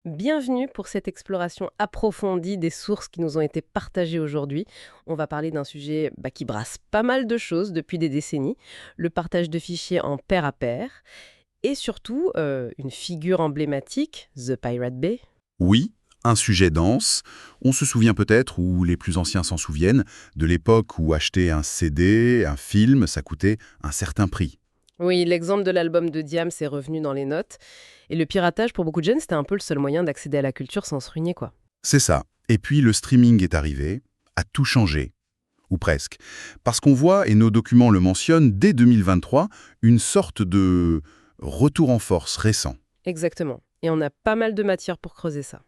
Bienvenue pour cette exploration approfondie des sources qui nous ont été partagées aujourd'hui. On va parler d'un sujet qui brasse pas mal de choses depuis des décennies, le partage de fichiers en pair à pair, et surtout une figure emblématique, The Pirate Bay. Oui, un sujet dense. On se souvient peut-être, ou les plus anciens s'en souviennent, de l'époque où acheter un CD, un film, ça coûtait un certain prix. Oui, l'exemple de l'album de Diam est revenu dans les notes, et le piratage pour beaucoup de jeunes, c'était un peu le seul moyen d'accéder à la culture sans se ruiner, quoi. C'est ça. Et puis le streaming est arrivé, a tout changé. Ou presque. Parce qu'on voit, et nos documents le mentionnent, dès 2023, une sorte de retour en force récent. Exactement. Et on a pas mal de matière pour creuser ça.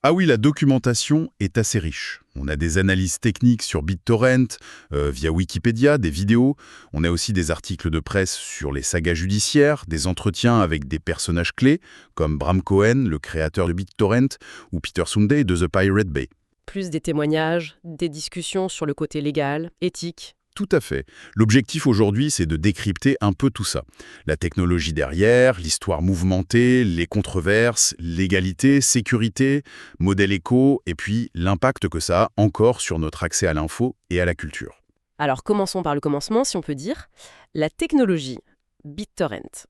Ah oui, la documentation est assez riche. On a des analyses techniques sur BitTorrent, via Wikipédia, des vidéos. On a aussi des articles de presse sur les sagas judiciaires, des entretiens avec des personnages clés, comme Bram Cohen, le créateur de BitTorrent, ou Peter Sunday de The Pirate Bay. Plus des témoignages, des discussions sur le côté légal, éthique. Tout à fait. L'objectif aujourd'hui, c'est de décrypter un peu tout ça. La technologie derrière, l'histoire mouvementée, les controverses, l'égalité, sécurité, modèle éco, et puis l'impact que ça a encore sur notre accès à l'info et à la culture. Alors commençons par le commencement, si on peut dire. La technologie, BitTorrent,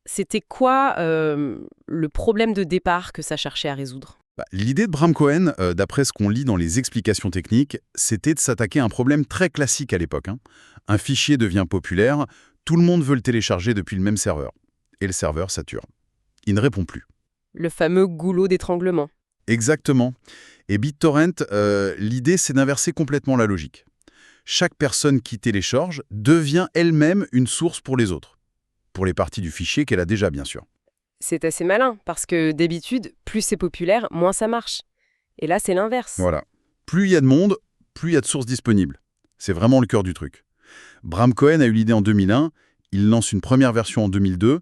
c'était quoi le problème de départ que ça cherchait à résoudre? L'idée de Bram Cohen, d'après ce qu'on lit dans les explications techniques, c'était de s'attaquer à un problème très classique à l'époque. Un fichier devient populaire, tout le monde veut le télécharger depuis le même serveur. Et le serveur sature. Il ne répond plus. Le fameux goulot d'étranglement. Exactement. Et BitTorrent, l'idée, c'est d'inverser complètement la logique. Chaque personne qui télécharge devient elle-même une source pour les autres. Pour les parties du fichier qu'elle a déjà, bien sûr. C'est assez malin, parce que d'habitude, plus c'est populaire, moins ça marche. Et là, c'est l'inverse. Voilà. Plus il y a de monde, plus il y a de sources disponibles. C'est vraiment le cœur du truc. Bram Cohen a eu l'idée en 2001, il lance une première version en 2002,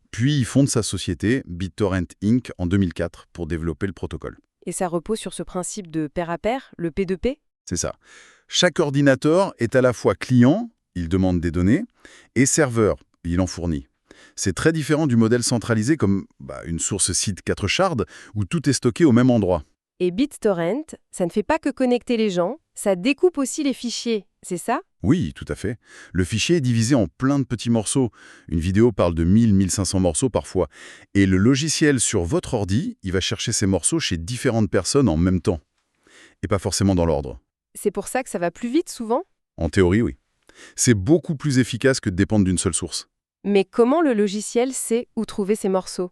puis il fonde sa société, BitTorrent Inc., en 2004, pour développer le protocole. Et ça repose sur ce principe de pair à pair, le P2P? C'est ça. Chaque ordinateur est à la fois client, il demande des données, et serveur, il en fournit. C'est très différent du modèle centralisé comme une source site 4 shards où tout est stocké au même endroit. Et BitTorrent, ça ne fait pas que connecter les gens, ça découpe aussi les fichiers, c'est ça? Oui, tout à fait. Le fichier est divisé en plein de petits morceaux. Une vidéo parle de 1000-1500 morceaux parfois. Et le logiciel sur votre ordi, il va chercher ces morceaux chez différentes personnes en même temps. Et pas forcément dans l'ordre. C'est pour ça que ça va plus vite souvent? En théorie, oui. C'est beaucoup plus efficace que de dépendre d'une seule source. Mais comment le logiciel sait où trouver ces morceaux?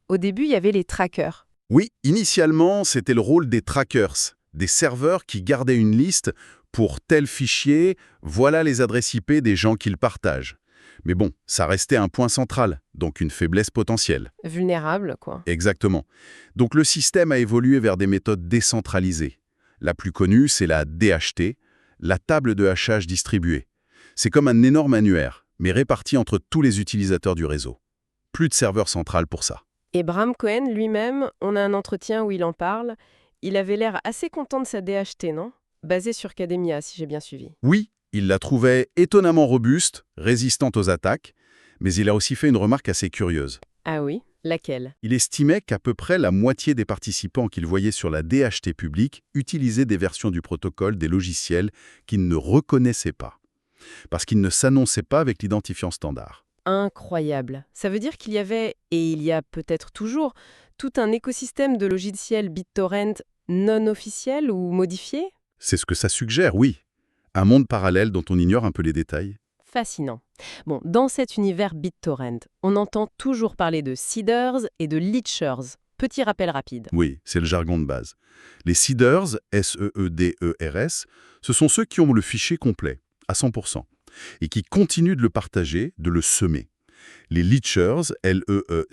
Au début, il y avait les trackers. Oui, initialement, c'était le rôle des trackers, des serveurs qui gardaient une liste pour tel fichier, voilà les adresses IP des gens qui le partagent. Mais bon, ça restait un point central, donc une faiblesse potentielle. Vulnérables, quoi. Exactement. Donc le système a évolué vers des méthodes décentralisées. La plus connue, c'est la DHT, la table de hachage distribuée. C'est comme un énorme annuaire, mais réparti entre tous les utilisateurs du réseau. Plus de serveur central pour ça. Et Bram Cohen lui-même, on a un entretien où il en parle. Il avait l'air assez content de sa DHT, non? Basée sur Kademia, si j'ai bien suivi. Oui, il la trouvait étonnamment robuste, résistante aux attaques, mais il a aussi fait une remarque assez curieuse. Ah oui? Laquelle? Il estimait qu'à peu près la moitié des participants qu'il voyait sur la DHT publique utilisaient des versions du protocole des logiciels qu'ils ne reconnaissaient pas, parce qu'ils ne s'annonçaient pas avec l'identifiant standard. Incroyable. Ça veut dire qu'il y avait, et il y a peut-être toujours, tout un écosystème de logiciels BitTorrent non officiels ou modifiés? C'est ce que ça suggère, oui. Un monde parallèle dont on ignore un peu les détails. Fascinant. Bon, dans cet univers BitTorrent, on entend toujours parler de seeders et de leechers. Petit rappel rapide. Oui, c'est le jargon de base. Les seeders, S-E-E-D-E-R-S, ce sont ceux qui ont le fichier complet, à 100%, et qui continuent de le partager, de le semer. Les leechers, L-E-E-C-H-E-R-S,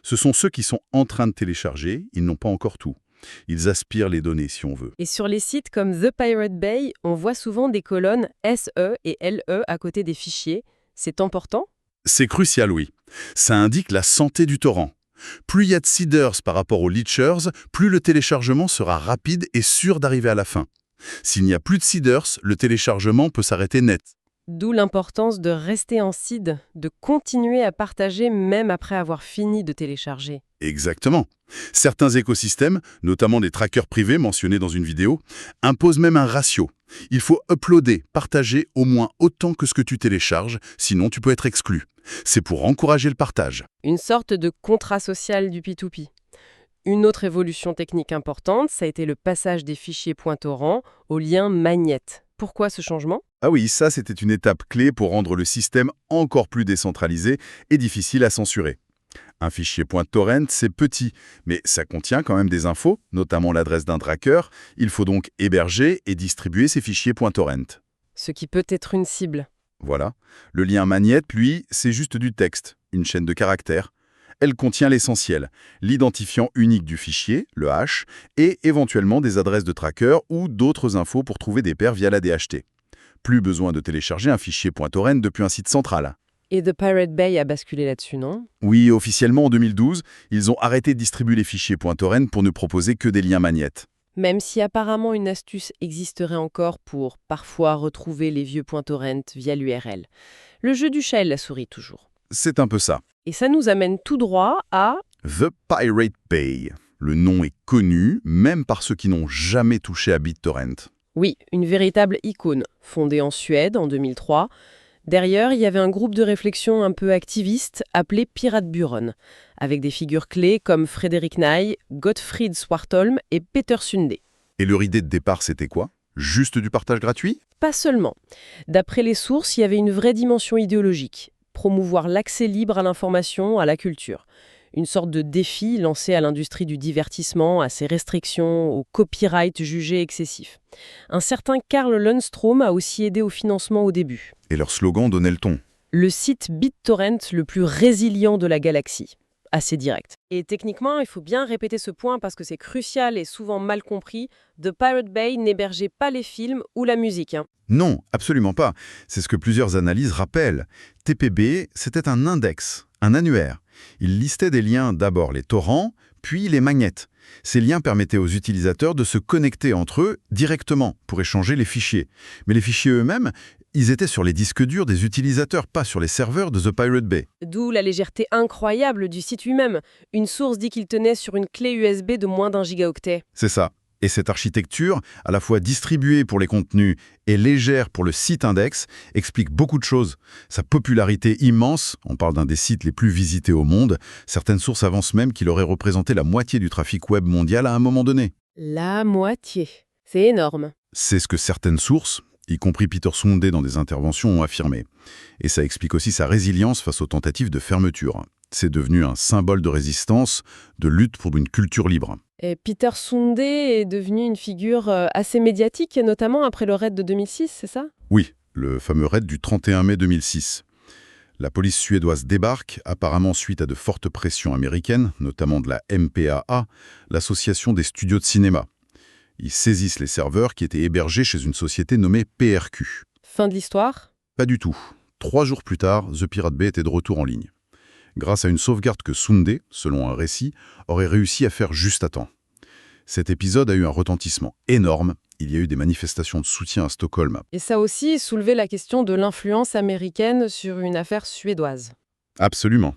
ce sont ceux qui sont en train de télécharger, ils n'ont pas encore tout. Ils aspirent les données, si on veut. Et sur les sites comme The Pirate Bay, on voit souvent des colonnes SE et LE à côté des fichiers. C'est important? C'est crucial, oui. Ça indique la santé du torrent. Plus il y a de seeders par rapport aux leechers, plus le téléchargement sera rapide et sûr d'arriver à la fin. S'il n'y a plus de seeders, le téléchargement peut s'arrêter net. D'où l'importance de rester en seed, de continuer à partager même après avoir fini de télécharger. Exactement. Certains écosystèmes, notamment des trackers privés mentionnés dans une vidéo, imposent même un ratio. Il faut uploader, partager au moins autant que ce que tu télécharges, sinon tu peux être exclu. C'est pour encourager le partage. Une sorte de contrat social du P2P. Une autre évolution technique importante, ça a été le passage des fichiers .torrent au lien Magnet. Pourquoi ce changement? Ah oui, ça c'était une étape clé pour rendre le système encore plus décentralisé et difficile à censurer. Un fichier .torrent, c'est petit, mais ça contient quand même des infos, notamment l'adresse d'un tracker. Il faut donc héberger et distribuer ces fichiers .torrent. Ce qui peut être une cible. Voilà. Le lien Magnet, lui, c'est juste du texte, une chaîne de caractères. Elle contient l'essentiel, l'identifiant unique du fichier, le hash, et éventuellement des adresses de tracker ou d'autres infos pour trouver des pairs via la DHT. Plus besoin de télécharger un fichier .torrent depuis un site central. Et The Pirate Bay a basculé là-dessus, non? Oui, officiellement en 2012, ils ont arrêté de distribuer les fichiers .torrent pour ne proposer que des liens Magnet. Même si apparemment une astuce existerait encore pour parfois retrouver les vieux .torrent via l'URL. Le jeu du chat et la souris toujours. C'est un peu ça. Et ça nous amène tout droit à... The Pirate Bay. Le nom est connu, même par ceux qui n'ont jamais touché à BitTorrent. Oui, une véritable icône, fondée en Suède en 2003. Derrière, il y avait un groupe de réflexion un peu activiste appelé Piratbyrån, avec des figures clés comme Fredrik Nij, Gottfried Swartholm et Peter Sunde. Et leur idée de départ, c'était quoi? Juste du partage gratuit? Pas seulement. D'après les sources, il y avait une vraie dimension idéologique, promouvoir l'accès libre à l'information, à la culture. Une sorte de défi lancé à l'industrie du divertissement, à ses restrictions, au copyright jugé excessif. Un certain Karl Lundstrom a aussi aidé au financement au début. Et leur slogan donnait le ton. Le site BitTorrent le plus résilient de la galaxie. Assez direct. Et techniquement, il faut bien répéter ce point parce que c'est crucial et souvent mal compris. The Pirate Bay n'hébergeait pas les films ou la musique. Non, absolument pas. C'est ce que plusieurs analyses rappellent. TPB, c'était un index, un annuaire. Il listait des liens, d'abord les torrents, puis les magnets. Ces liens permettaient aux utilisateurs de se connecter entre eux directement pour échanger les fichiers. Mais les fichiers eux-mêmes, ils étaient sur les disques durs des utilisateurs, pas sur les serveurs de The Pirate Bay. D'où la légèreté incroyable du site lui-même. Une source dit qu'il tenait sur une clé USB de moins d'1 gigaoctet. C'est ça. Et cette architecture, à la fois distribuée pour les contenus et légère pour le site index, explique beaucoup de choses. Sa popularité immense, on parle d'un des sites les plus visités au monde, certaines sources avancent même qu'il aurait représenté la moitié du trafic web mondial à un moment donné. La moitié. C'est énorme. C'est ce que certaines sources, y compris Peter Sunde dans des interventions, ont affirmé. Et ça explique aussi sa résilience face aux tentatives de fermeture. C'est devenu un symbole de résistance, de lutte pour une culture libre. Et Peter Sunde est devenu une figure assez médiatique, notamment après le raid de 2006, c'est ça? Oui, le fameux raid du 31 mai 2006. La police suédoise débarque, apparemment suite à de fortes pressions américaines, notamment de la MPAA, l'association des studios de cinéma. Ils saisissent les serveurs qui étaient hébergés chez une société nommée PRQ. Fin de l'histoire? Pas du tout. 3 jours plus tard, The Pirate Bay était de retour en ligne. Grâce à une sauvegarde que Sunde, selon un récit, aurait réussi à faire juste à temps. Cet épisode a eu un retentissement énorme. Il y a eu des manifestations de soutien à Stockholm. Et ça aussi soulevé la question de l'influence américaine sur une affaire suédoise. Absolument.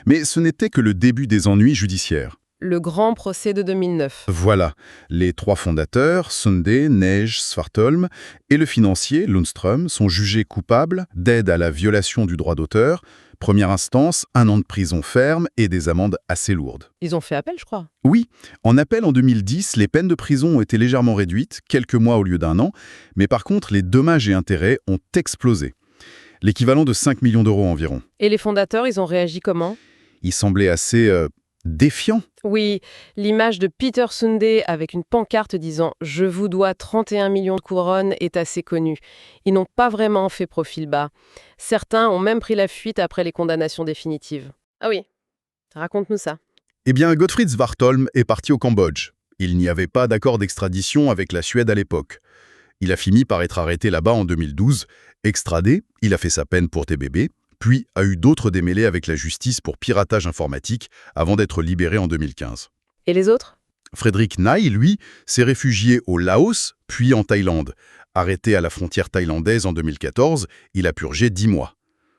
Mais ce n'était que le début des ennuis judiciaires. Le grand procès de 2009. Voilà, les 3 fondateurs, Sunde, Nij, Swartholm, et le financier, Lundström, sont jugés coupables d'aide à la violation du droit d'auteur. Première instance, 1 an de prison ferme et des amendes assez lourdes. Ils ont fait appel, je crois. Oui, en appel en 2010, les peines de prison ont été légèrement réduites, quelques mois au lieu d'1 an, mais par contre, les dommages et intérêts ont explosé. L'équivalent de 5 millions d'euros environ. Et les fondateurs, ils ont réagi comment? Ils semblaient assez défiants. Oui, l'image de Peter Sunde avec une pancarte disant « Je vous dois 31 millions de couronnes » est assez connue. Ils n'ont pas vraiment fait profil bas. Certains ont même pris la fuite après les condamnations définitives. Ah oui, raconte-nous ça. Eh bien, Gottfried Swartholm est parti au Cambodge. Il n'y avait pas d'accord d'extradition avec la Suède à l'époque. Il a fini par être arrêté là-bas en 2012. Extradé, il a fait sa peine pour TBB, puis a eu d'autres démêlés avec la justice pour piratage informatique avant d'être libéré en 2015. Et les autres? Fredrik Nij, lui, s'est réfugié au Laos, puis en Thaïlande. Arrêté à la frontière thaïlandaise en 2014, il a purgé 10 mois.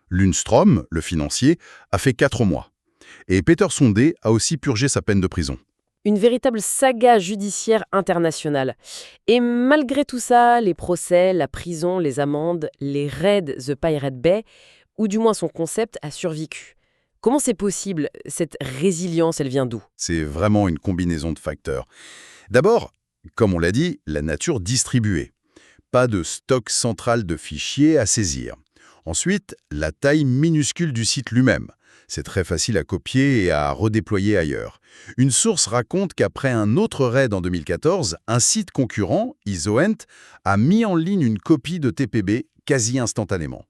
Lundström, le financier, a fait 4 mois. Et Peter Sondé a aussi purgé sa peine de prison. Une véritable saga judiciaire internationale. Et malgré tout ça, les procès, la prison, les amendes, les raids The Pirate Bay, ou du moins son concept, a survécu. Comment c'est possible? Cette résilience, elle vient d'où? C'est vraiment une combinaison de facteurs. D'abord, comme on l'a dit, la nature distribuée. Pas de stock central de fichiers à saisir. Ensuite, la taille minuscule du site lui-même. C'est très facile à copier et à redéployer ailleurs. Une source raconte qu'après un autre raid en 2014, un site concurrent, Isoent, a mis en ligne une copie de TPB quasi instantanément.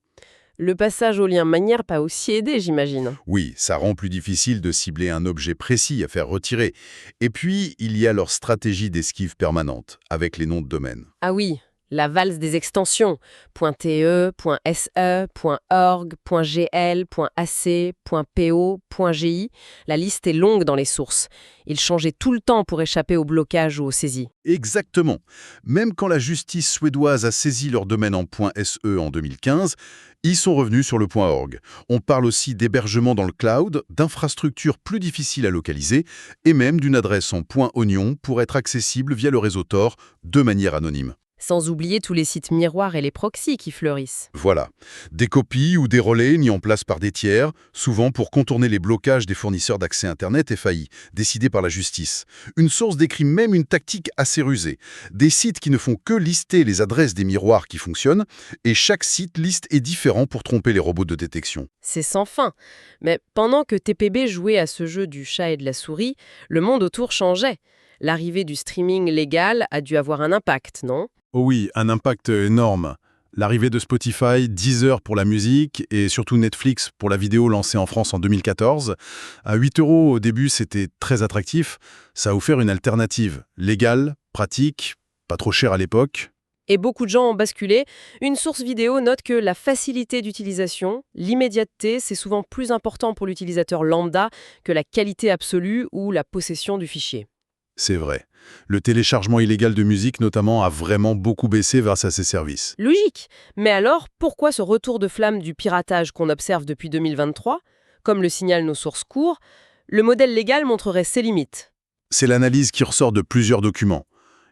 Le passage au lien manière pas aussi aidé, j'imagine. Oui, ça rend plus difficile de cibler un objet précis à faire retirer. Et puis, il y a leur stratégie d'esquive permanente, avec les noms de domaine. Ah oui, la valse des extensions. .te, .se, .org, .gl, .ac, .po, .gi. La liste est longue dans les sources. Ils changeaient tout le temps pour échapper au blocage ou aux saisies. Exactement. Même quand la justice suédoise a saisi leur domaine en .se en 2015, ils sont revenus sur le .org. On parle aussi d'hébergement dans le cloud, d'infrastructures plus difficiles à localiser, et même d'une adresse en .onion pour être accessible via le réseau Tor de manière anonyme. Sans oublier tous les sites miroirs et les proxys qui fleurissent. Voilà. Des copies ou des relais mis en place par des tiers, souvent pour contourner les blocages des fournisseurs d'accès Internet FAI, décidés par la justice. Une source décrit même une tactique assez rusée. Des sites qui ne font que lister les adresses des miroirs qui fonctionnent, et chaque site liste est différent pour tromper les robots de détection. C'est sans fin. Mais pendant que TPB jouait à ce jeu du chat et de la souris, le monde autour changeait. L'arrivée du streaming légal a dû avoir un impact, non ? Oh oui, un impact énorme. L'arrivée de Spotify, Deezer pour la musique et surtout Netflix pour la vidéo lancée en France en 2014. À 8 € au début, c'était très attractif. Ça a offert une alternative légale, pratique, pas trop chère à l'époque. Et beaucoup de gens ont basculé. Une source vidéo note que la facilité d'utilisation, l'immédiateté, c'est souvent plus important pour l'utilisateur lambda que la qualité absolue ou la possession du fichier. C'est vrai. Le téléchargement illégal de musique, notamment, a vraiment beaucoup baissé grâce à ces services. Logique. Mais alors, pourquoi ce retour de flamme du piratage qu'on observe depuis 2023 ? Comme le signalent nos sources courtes, le modèle légal montrerait ses limites. C'est l'analyse qui ressort de plusieurs documents.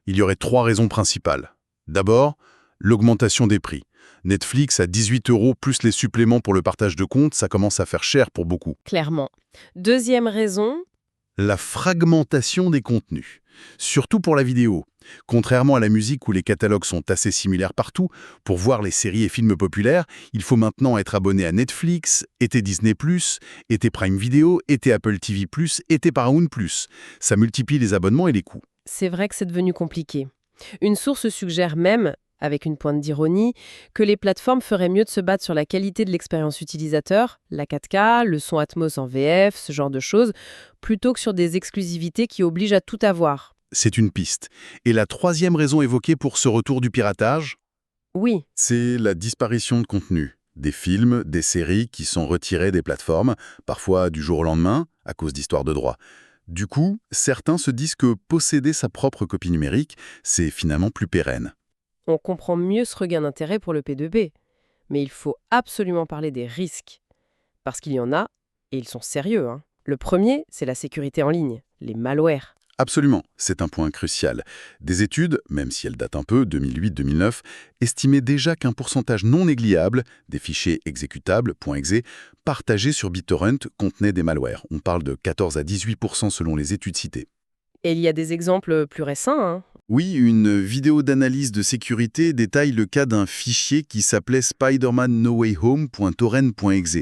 Il y aurait 3 raisons principales. D'abord, l'augmentation des prix. Netflix à 18 € plus les suppléments pour le partage de comptes, ça commence à faire cher pour beaucoup. Clairement. Deuxième raison, La fragmentation des contenus, surtout pour la vidéo. Contrairement à la musique où les catalogues sont assez similaires partout, pour voir les séries et films populaires, il faut maintenant être abonné à Netflix, et Disney+, et Prime Video, et Apple TV+, et Paramount+. Ça multiplie les abonnements et les coûts. c'est vrai que c'est devenu compliqué. Une source suggère même, avec une pointe d'ironie, que les plateformes feraient mieux de se battre sur la qualité de l'expérience utilisateur, la 4K, le son Atmos en VF, ce genre de choses, plutôt que sur des exclusivités qui obligent à tout avoir. C'est une piste. Et la troisième raison évoquée pour ce retour du piratage, Oui, c'est la disparition de contenu. Des films, des séries qui sont retirés des plateformes, parfois du jour au lendemain, à cause d'histoires de droit. Du coup, certains se disent que posséder sa propre copie numérique, c'est finalement plus pérenne. on comprend mieux ce regain d'intérêt pour le P2P. Mais il faut absolument parler des risques. Parce qu'il y en a, et ils sont sérieux, hein. Le premier, c'est la sécurité en ligne, les malwares. Absolument, c'est un point crucial. Des études, même si elles datent un peu, 2008-2009, estimaient déjà qu'un pourcentage non négligeable des fichiers exécutables, .exe, partagés sur BitTorrent contenaient des malwares. On parle de 14 à 18% selon les études citées. Et il y a des exemples plus récents, hein. Oui, une vidéo d'analyse de sécurité détaille le cas d'un fichier qui s'appelait spiderman-no-way-home.torrent.exe.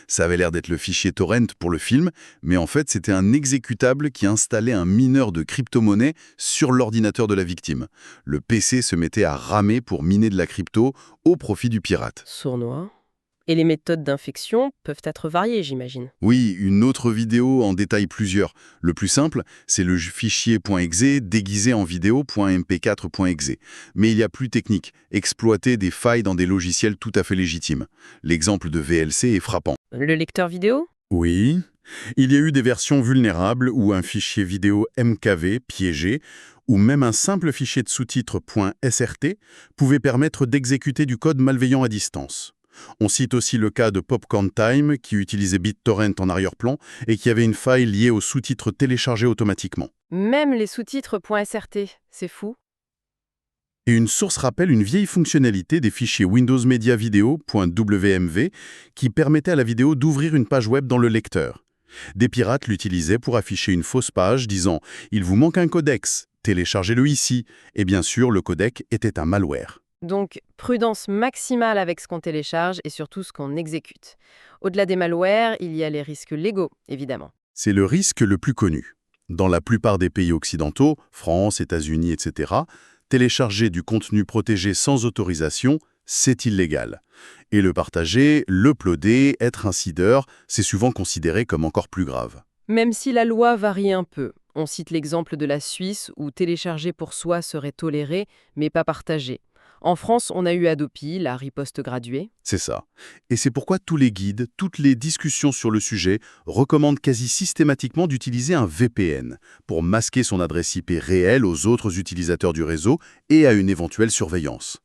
Ça avait l'air d'être le fichier torrent pour le film, mais en fait c'était un exécutable qui installait un mineur de crypto-monnaie sur l'ordinateur de la victime. Le PC se mettait à ramer pour miner de la crypto au profit du pirate. Sournois. Et les méthodes d'infection peuvent être variées, j'imagine. Oui, une autre vidéo en détaille plusieurs. Le plus simple, c'est le fichier .exe déguisé en vidéo .mp4.exe. Mais il y a plus technique, exploiter des failles dans des logiciels tout à fait légitimes. L'exemple de VLC est frappant. Le lecteur vidéo ? Oui, Il y a eu des versions vulnérables où un fichier vidéo MKV piégé ou même un simple fichier de sous-titres .srt pouvait permettre d'exécuter du code malveillant à distance. On cite aussi le cas de Popcorn Time qui utilisait BitTorrent en arrière-plan et qui avait une faille liée aux sous-titres téléchargés automatiquement. Même les sous-titres .srt, c'est fou. Et une source rappelle une vieille fonctionnalité des fichiers Windows Media Video .wmv qui permettait à la vidéo d'ouvrir une page web dans le lecteur. Des pirates l'utilisaient pour afficher une fausse page disant « Il vous manque un codex, téléchargez-le ici ». Et bien sûr, le codec était un malware. Donc, prudence maximale avec ce qu'on télécharge et surtout ce qu'on exécute. Au-delà des malwares, il y a les risques légaux, évidemment. C'est le risque le plus connu. Dans la plupart des pays occidentaux, France, États-Unis, etc., télécharger du contenu protégé sans autorisation, c'est illégal. Et le partager, l'uploader, être un seeder, c'est souvent considéré comme encore plus grave. Même si la loi varie un peu. On cite l'exemple de la Suisse où télécharger pour soi serait toléré, mais pas partagé. En France, on a eu Adopi, la riposte graduée. C'est ça. Et c'est pourquoi tous les guides, toutes les discussions sur le sujet recommandent quasi systématiquement d'utiliser un VPN pour masquer son adresse IP réelle aux autres utilisateurs du réseau et à une éventuelle surveillance.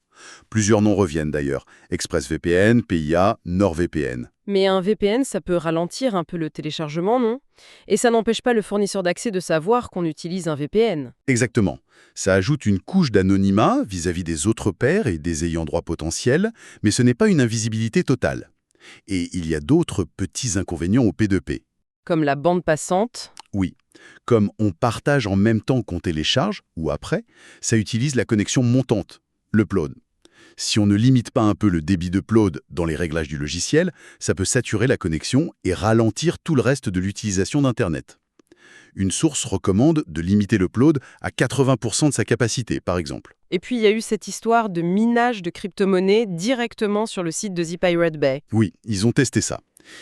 Plusieurs noms reviennent d'ailleurs, ExpressVPN, PIA, NordVPN. Mais un VPN, ça peut ralentir un peu le téléchargement, non? Et ça n'empêche pas le fournisseur d'accès de savoir qu'on utilise un VPN. Exactement. Ça ajoute une couche d'anonymat vis-à-vis des autres pairs et des ayants droit potentiels, mais ce n'est pas une invisibilité totale. Et il y a d'autres petits inconvénients au P2P. Comme la bande passante. Oui, comme on partage en même temps qu'on télécharge, ou après, ça utilise la connexion montante, l'upload. Si on ne limite pas un peu le débit d'upload dans les réglages du logiciel, ça peut saturer la connexion et ralentir tout le reste de l'utilisation d'Internet. Une source recommande de limiter l'upload à 80% de sa capacité, par exemple. Et puis, il y a eu cette histoire de minage de crypto-monnaies directement sur le site de The Pirate Bay. Oui, ils ont testé ça.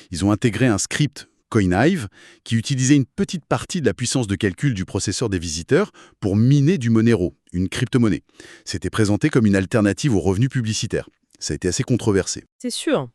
Ils ont intégré un script CoinHive qui utilisait une petite partie de la puissance de calcul du processeur des visiteurs pour miner du Monero, une crypto-monnaie. C'était présenté comme une alternative aux revenus publicitaires. Ça a été assez controversé. C'est sûr.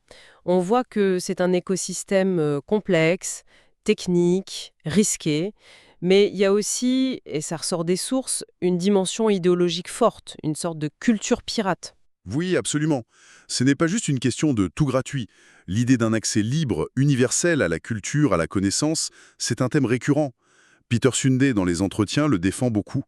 On voit que c'est un écosystème complexe, technique, risqué, mais il y a aussi, et ça ressort des sources, une dimension idéologique forte, une sorte de culture pirate. Oui, absolument. Ce n'est pas juste une question de tout gratuit. L'idée d'un accès libre, universel à la culture, à la connaissance, c'est un thème récurrent. Peter Sunde, dans les entretiens, le défend beaucoup.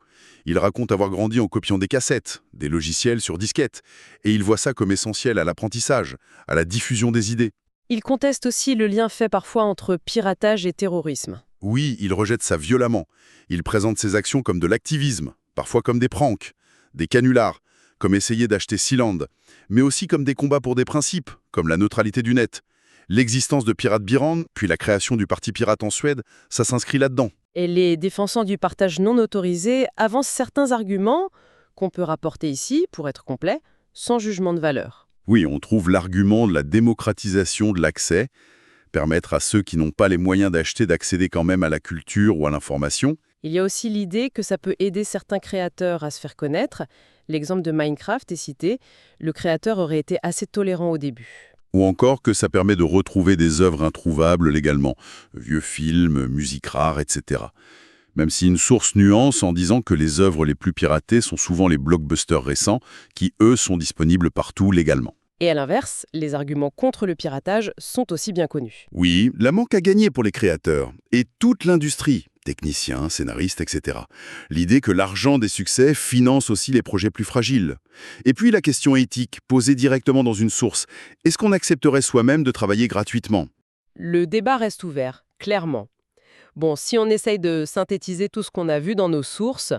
Il raconte avoir grandi en copiant des cassettes, des logiciels sur disquette, et il voit ça comme essentiel à l'apprentissage, à la diffusion des idées. Il conteste aussi le lien fait parfois entre piratage et terrorisme. Oui, il rejette ça violemment. Il présente ses actions comme de l'activisme, parfois comme des pranks, des canulars, comme essayer d'acheter Sealand, mais aussi comme des combats pour des principes, comme la neutralité du net. L'existence de Pirate Biran, puis la création du Parti pirate en Suède, ça s'inscrit là-dedans. Et les défenseurs du partage non autorisé avancent certains arguments qu'on peut rapporter ici, pour être complet, sans jugement de valeur. Oui, on trouve l'argument de la démocratisation de l'accès, permettre à ceux qui n'ont pas les moyens d'acheter d'accéder quand même à la culture ou à l'information. Il y a aussi l'idée que ça peut aider certains créateurs à se faire connaître. L'exemple de Minecraft est cité. Le créateur aurait été assez tolérant au début. Ou encore que ça permet de retrouver des œuvres introuvables légalement, vieux films, musique rare, etc. Même si une source nuance en disant que les œuvres les plus piratées sont souvent les blockbusters récents, qui eux sont disponibles partout légalement. Et à l'inverse, les arguments contre le piratage sont aussi bien connus. Oui, la manque à gagner pour les créateurs, et toute l'industrie, techniciens, scénaristes, etc. L'idée que l'argent des succès finance aussi les projets plus fragiles. Et puis la question éthique, posée directement dans une source. Est-ce qu'on accepterait soi-même de travailler gratuitement? Le débat reste ouvert, clairement. Bon, si on essaye de synthétiser tout ce qu'on a vu dans nos sources,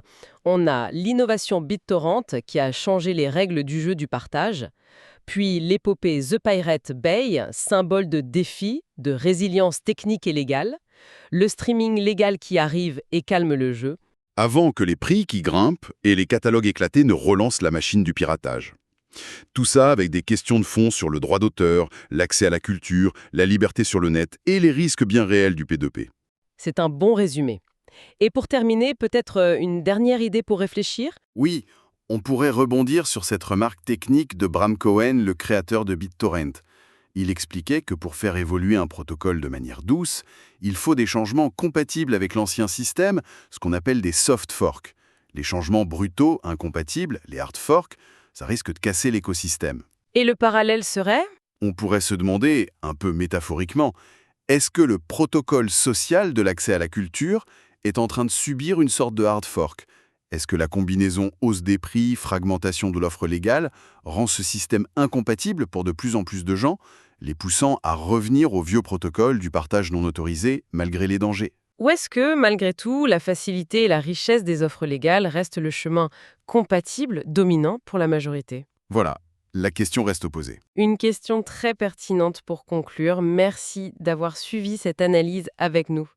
on a l'innovation BitTorrent qui a changé les règles du jeu du partage, puis l'épopée The Pirate Bay, symbole de défi, de résilience technique et légale, le streaming légal qui arrive et calme le jeu. Avant que les prix qui grimpent et les catalogues éclatés ne relancent la machine du piratage. Tout ça avec des questions de fond sur le droit d'auteur, l'accès à la culture, la liberté sur le net et les risques bien réels du P2P. C'est un bon résumé. Et pour terminer, peut-être une dernière idée pour réfléchir? Oui, on pourrait rebondir sur cette remarque technique de Bram Cohen, le créateur de BitTorrent. Il expliquait que pour faire évoluer un protocole de manière douce, il faut des changements compatibles avec l'ancien système, ce qu'on appelle des soft forks. Les changements brutaux, incompatibles, les hard forks, ça risque de casser l'écosystème. Et le parallèle serait? On pourrait se demander, un peu métaphoriquement, est-ce que le protocole social de l'accès à la culture est en train de subir une sorte de hard fork? Est-ce que la combinaison hausse des prix, fragmentation de l'offre légale rend ce système incompatible pour de plus en plus de gens, les poussant à revenir au vieux protocole du partage non autorisé malgré les dangers? Ou est-ce que, malgré tout, la facilité et la richesse des offres légales restent le chemin compatible, dominant pour la majorité? Voilà, la question reste posée. Une question très pertinente pour conclure. Merci d'avoir suivi cette analyse avec nous.